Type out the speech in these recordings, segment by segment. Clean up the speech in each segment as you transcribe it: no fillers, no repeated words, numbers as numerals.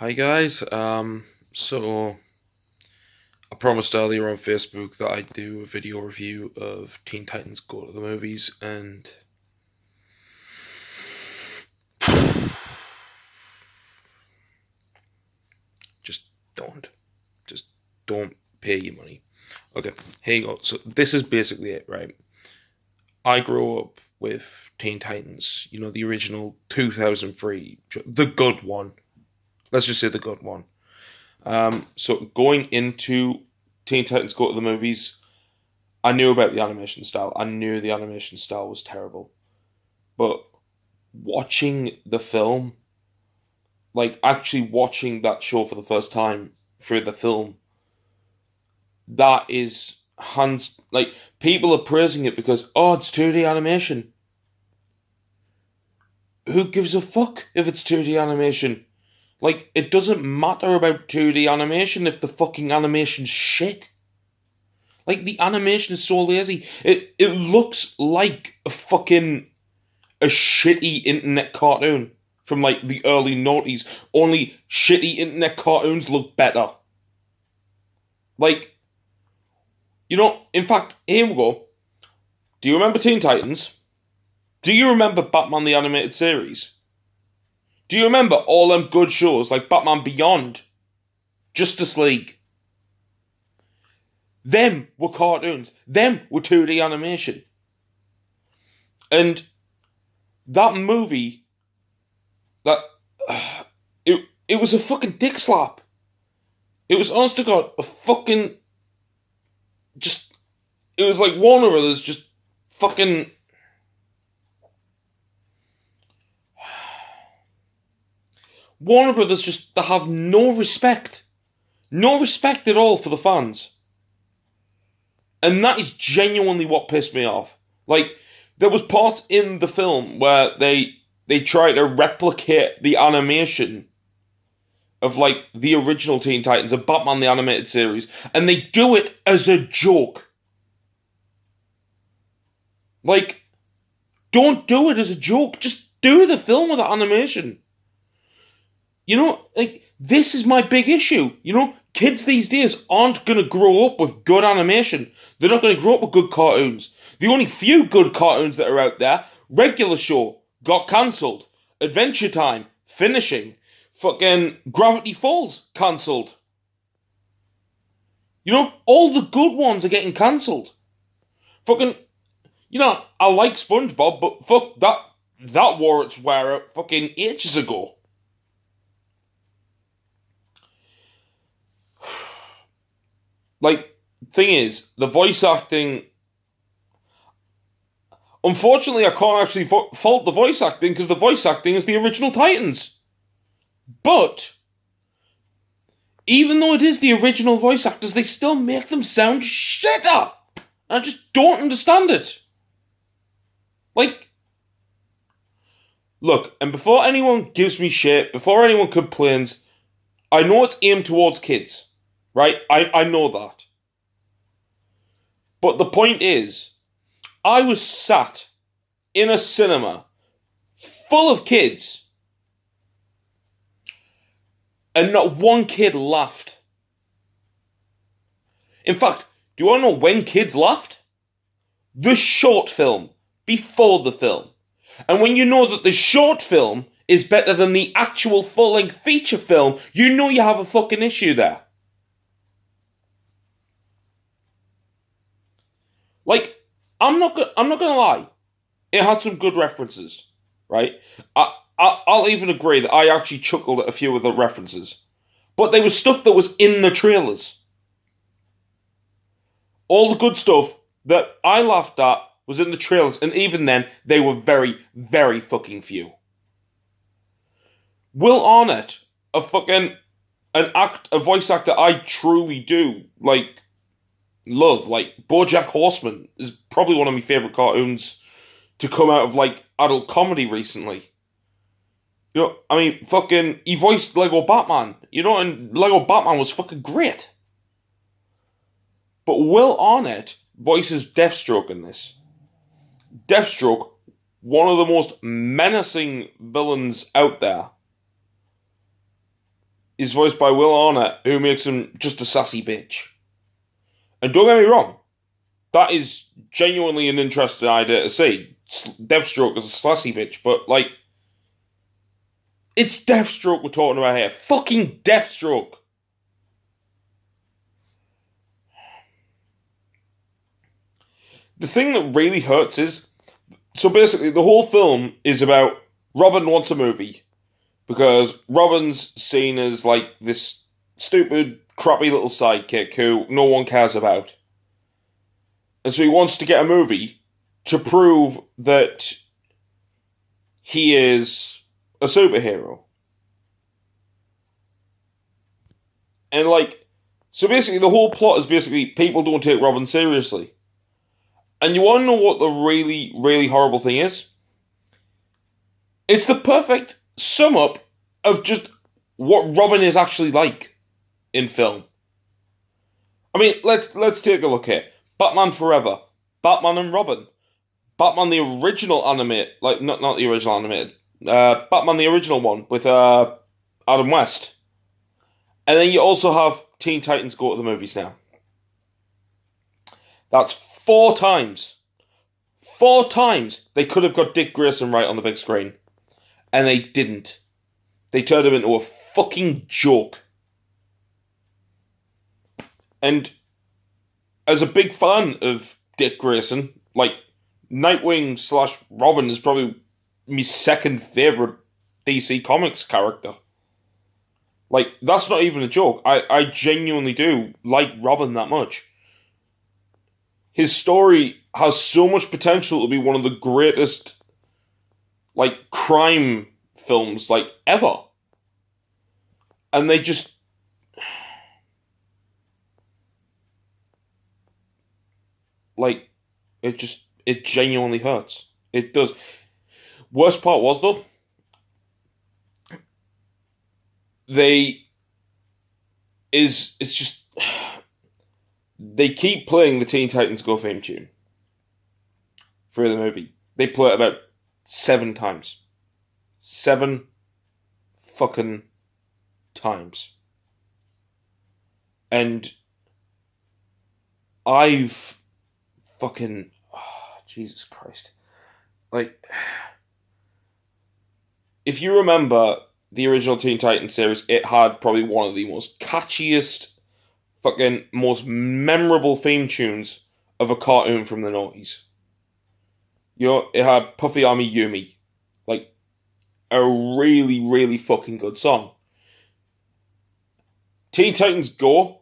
Hi guys. So I promised earlier on Facebook that I'd do a video review of Teen Titans Go to the Movies, and just don't, just don't pay your money. Okay, here you go. So this is basically it, right? I grew up with Teen Titans. You know, the original 2003, the good one. Let's just say the good one. So going into Teen Titans Go to the Movies, I knew about the animation style. I knew the animation style was terrible. But watching the film, like actually watching that show for the first time through the film, that is hands like people are praising it because it's 2D animation. Who gives a fuck if it's 2D animation? Like, it doesn't matter about 2D animation if the fucking animation's shit. Like, the animation is so lazy. It looks like a shitty internet cartoon from like the early noughties. Only shitty internet cartoons look better. Like, in fact, here we go. Do you remember Teen Titans? Do you remember Batman the Animated Series? Do you remember all them good shows like Batman Beyond, Justice League? Them were cartoons. Them were 2D animation. And that movie, that it was a fucking dick slap. It was, honest to God, a fucking just. It was like Warner Brothers just fucking. Warner Brothers just, they have no respect. No respect at all for the fans. And that is genuinely what pissed me off. Like, there was parts in the film where they try to replicate the animation of, like, the original Teen Titans, of Batman the Animated Series, and they do it as a joke. Like, don't do it as a joke. Just do the film with the animation. This is my big issue. Kids these days aren't going to grow up with good animation. They're not going to grow up with good cartoons. The only few good cartoons that are out there, Regular Show, got cancelled. Adventure Time, finishing. Fucking Gravity Falls, cancelled. All the good ones are getting cancelled. Fucking, I like SpongeBob, but fuck, that wore its wear out fucking ages ago. Like, thing is, the voice acting. Unfortunately, I can't actually fault the voice acting because the voice acting is the original Titans. But, even though it is the original voice actors, they still make them sound shitter. I just don't understand it. Like, look, and before anyone gives me shit, before anyone complains, I know it's aimed towards kids. Right? I know that. But the point is, I was sat in a cinema full of kids, and not one kid laughed. In fact, do you want to know when kids laughed? The short film, before the film. And when you know that the short film is better than the actual full-length feature film, you know you have a fucking issue there. Like, I'm not gonna lie. It had some good references, right? I'll even agree that I actually chuckled at a few of the references, but there was stuff that was in the trailers. All the good stuff that I laughed at was in the trailers, and even then, they were very, very fucking few. Will Arnett, a voice actor I truly do love, like BoJack Horseman is probably one of my favourite cartoons to come out of like adult comedy recently. He voiced Lego Batman, and Lego Batman was fucking great. But Will Arnett voices Deathstroke in this. Deathstroke, one of the most menacing villains out there, is voiced by Will Arnett, who makes him just a sassy bitch. And don't get me wrong, that is genuinely an interesting idea to see. Deathstroke is a sassy bitch, but, like, it's Deathstroke we're talking about here. Fucking Deathstroke. The thing that really hurts is, so basically the whole film is about Robin wants a movie because Robin's seen as like this stupid, crappy little sidekick who no one cares about. And so he wants to get a movie to prove that he is a superhero. And like, so basically the whole plot is basically people don't take Robin seriously. And you want to know what the really, really horrible thing is? It's the perfect sum up of just what Robin is actually like in film. I mean, let's take a look here. Batman Forever, Batman and Robin, Batman the original animated, like not the original animated, Batman the original one with Adam West, and then you also have Teen Titans Go to the Movies now. That's 4 times. 4 times they could have got Dick Grayson right on the big screen. And they didn't. They turned him into a fucking joke. And as a big fan of Dick Grayson, like, Nightwing / Robin is probably my second favourite DC Comics character. Like, that's not even a joke. I genuinely do like Robin that much. His story has so much potential to be one of the greatest, like, crime films, like, ever. And they just... like, it genuinely hurts. It does. Worst part was, though, it's just... they keep playing the Teen Titans Go theme tune through the movie. They play it about 7 times. 7 fucking times. And I've fucking... oh, Jesus Christ. Like, if you remember the original Teen Titans series, it had probably one of the most catchiest, fucking most memorable theme tunes of a cartoon from the 90s. You know, it had Puffy Army Yumi. Like, a really, really fucking good song. Teen Titans Go,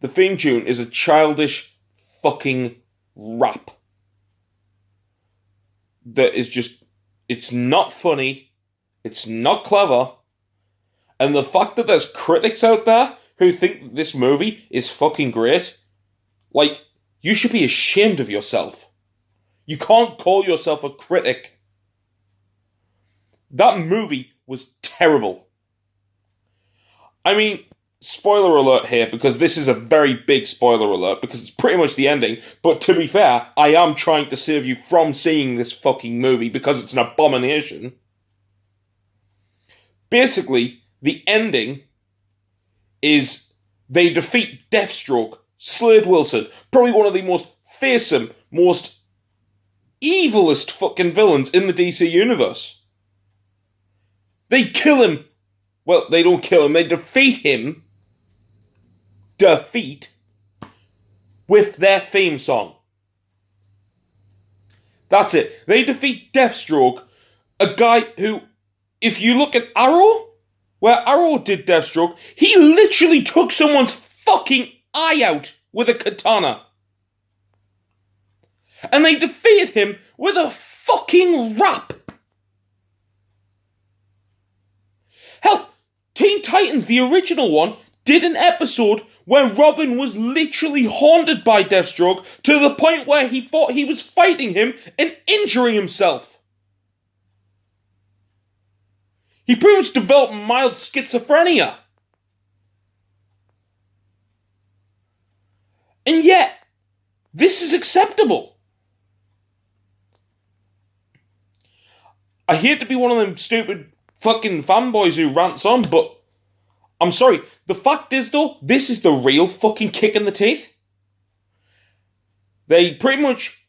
the theme tune is a childish fucking rap. That is just, it's not funny, it's not clever, and the fact that there's critics out there who think that this movie is fucking great, like, you should be ashamed of yourself. You can't call yourself a critic. That movie was terrible. I mean, spoiler alert here, because this is a very big spoiler alert, because it's pretty much the ending, but to be fair, I am trying to save you from seeing this fucking movie, because it's an abomination. Basically, the ending is they defeat Deathstroke, Slade Wilson, probably one of the most fearsome, most evilest fucking villains in the DC universe. They kill him. Well, they don't kill him, they defeat him. With their theme song. That's it. They defeat Deathstroke, a guy who, if you look at Arrow, where Arrow did Deathstroke, he literally took someone's fucking eye out with a katana. And they defeated him with a fucking rap. Hell, Teen Titans, the original one, did an episode where Robin was literally haunted by Deathstroke to the point where he thought he was fighting him and injuring himself. He pretty much developed mild schizophrenia. And yet, this is acceptable. I hate to be one of them stupid fucking fanboys who rants on, but I'm sorry. The fact is, though, this is the real fucking kick in the teeth. They pretty much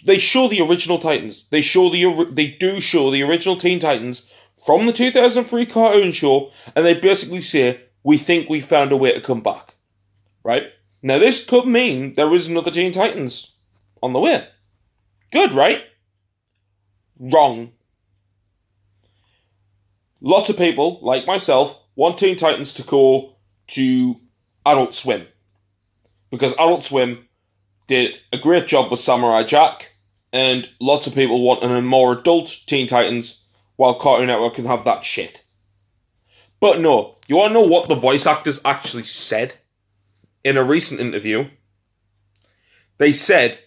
they show the original Titans. They do show the original Teen Titans from the 2003 cartoon show, and they basically say, "We think we found a way to come back." Right? Now, this could mean there is another Teen Titans on the way. Good, right? Wrong. Lots of people, like myself, want Teen Titans to go to Adult Swim. Because Adult Swim did a great job with Samurai Jack, and lots of people want a more adult Teen Titans, while Cartoon Network can have that shit. But no, you want to know what the voice actors actually said? In a recent interview, they said,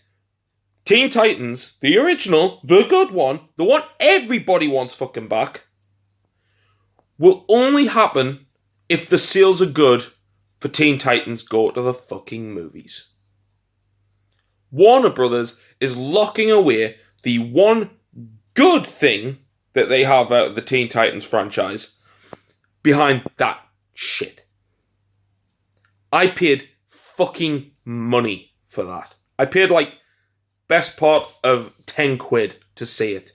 Teen Titans, the original, the good one, the one everybody wants fucking back, will only happen if the sales are good for Teen Titans Go to the fucking movies. Warner Brothers is locking away the one good thing that they have out of the Teen Titans franchise behind that shit. I paid fucking money for that. I paid like best part of 10 quid to see it.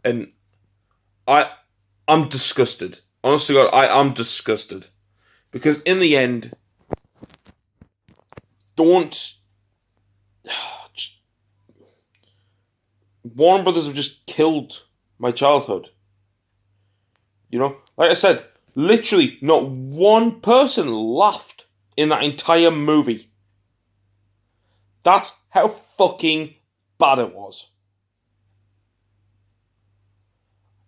And I'm disgusted. Honest to God, I'm disgusted. Because in the end, Warner Brothers have just killed my childhood. You know? Like I said, literally not one person laughed in that entire movie. That's how fucking bad it was.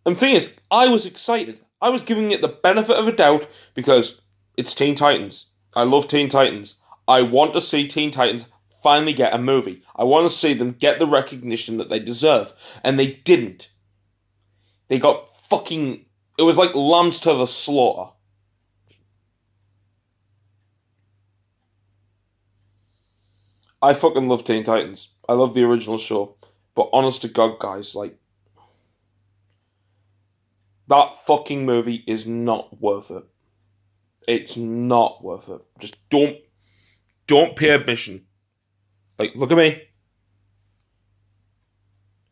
And the thing is, I was excited. I was giving it the benefit of a doubt because it's Teen Titans. I love Teen Titans. I want to see Teen Titans finally get a movie. I want to see them get the recognition that they deserve. And they didn't. They got fucking... It was like lambs to the slaughter. I fucking love Teen Titans. I love the original show. But honest to God, guys, like... That fucking movie is not worth it. It's not worth it. Just don't pay admission. Like, look at me.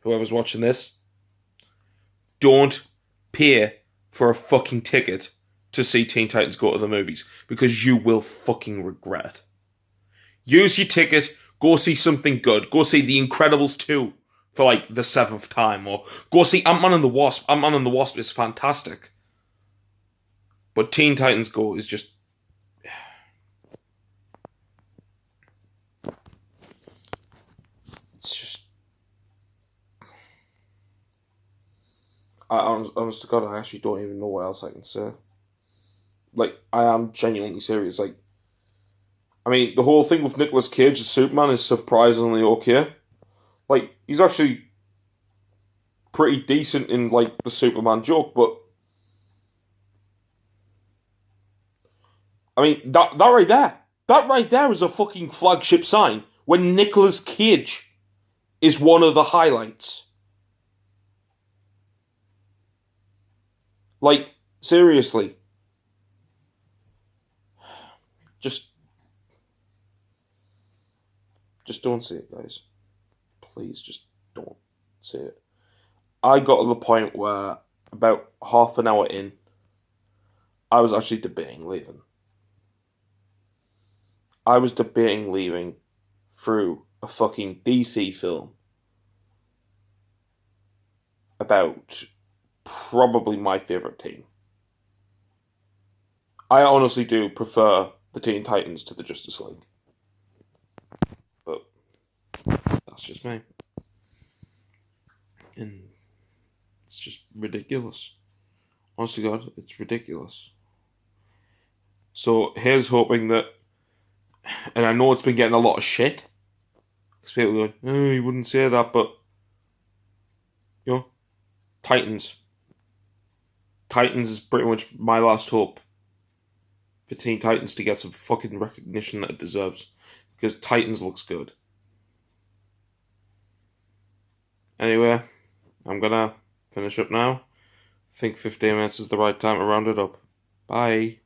Whoever's watching this. Don't pay for a fucking ticket to see Teen Titans Go to the movies. Because you will fucking regret it. Use your ticket. Go see something good. Go see The Incredibles 2 for like the 7th time. Or go see Ant-Man and the Wasp. Ant-Man and the Wasp is fantastic. But Teen Titans Go is just... It's just... Honest to God, I actually don't even know what else I can say. Like, I am genuinely serious. Like, I mean, the whole thing with Nicolas Cage as Superman is surprisingly okay. Like, he's actually pretty decent in, like, the Superman joke, but... I mean, that right there is a fucking flagship sign when Nicolas Cage is one of the highlights. Like, seriously. Just don't see it, guys. Please, just don't see it. I got to the point where, about half an hour in, I was actually debating leaving. I was debating leaving through a fucking DC film about probably my favourite team. I honestly do prefer the Teen Titans to the Justice League. But that's just me. And it's just ridiculous. Honest to God, it's ridiculous. So here's hoping that, and I know it's been getting a lot of shit, because people are going, oh, you wouldn't say that, but, you know, Titans. Titans is pretty much my last hope for Teen Titans to get some fucking recognition that it deserves, because Titans looks good. Anyway, I'm gonna finish up now. I think 15 minutes is the right time to round it up. Bye.